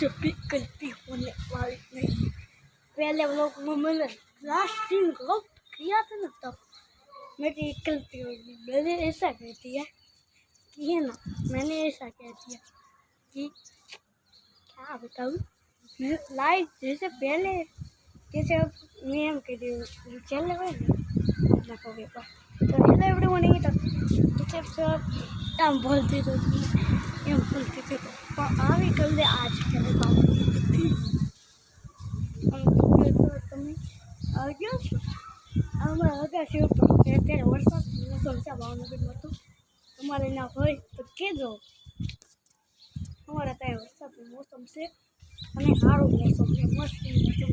जब भी गलती होने वाली नहीं। पहले व्लॉग में मैंने लास्ट दिन व्लॉग किया था ना, तब मेरी एक गलती होगी। मैंने ऐसा कह दिया कि है ना, मैंने ऐसा कह दिया कि क्या बताऊँ, लाइक जैसे पहले जैसे अब नियम के लिए चल रहे ना कभी पर तो हेलो एवरीवन नहीं था जैसे सब हम बोलते थे એમ બોલતી હતી પણ આવી કલદે આજ કરે કામ તમે આવી ગયો છો અમારા અગાસી ઉપર અત્યારે વરસાદ મોસમ છે ભાવનગરમાં તો તમારે ના હોય તો કહેજો અમારા ત્યાં વરસાદનું મોસમ છે અને સારું મોસમ છે મસ્ત મોસમ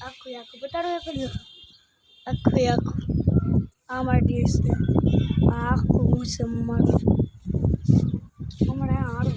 આખું આખું બતાડો કર્યું આખું આ મારા દિવસ છે આખું મોસમ મારું हमारा हमारे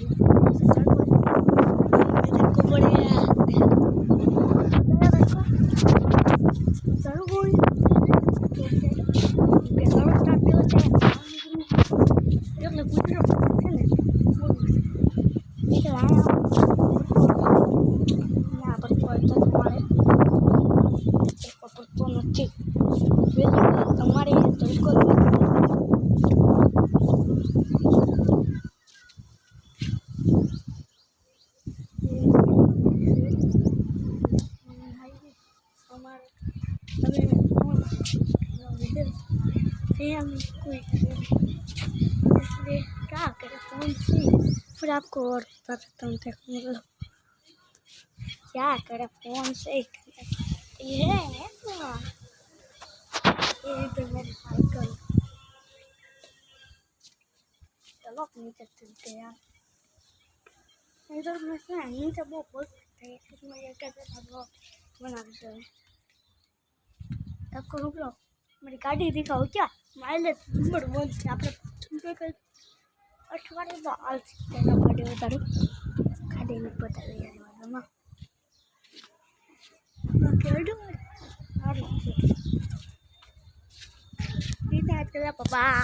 कोई इसलिए क्या करें फोन से फिर आपको और बताता हूँ देखो क्या करें फोन से ये है ये तो मेरी साइकिल चलो नीचे चलते यार इधर में से नीचे बहुत बोल सकते हैं इसमें ये कैसे सब बना रहे हैं आपको रुक लो मेरी गाड़ी दिखाओ क्या माइलेज नंबर 1 से આપણે અઠવાડિયે હાલ તેના ગાડી વધારું ગાડીને બતાવી યારમાં કેડું સારું છે સીધા જ પપ્પા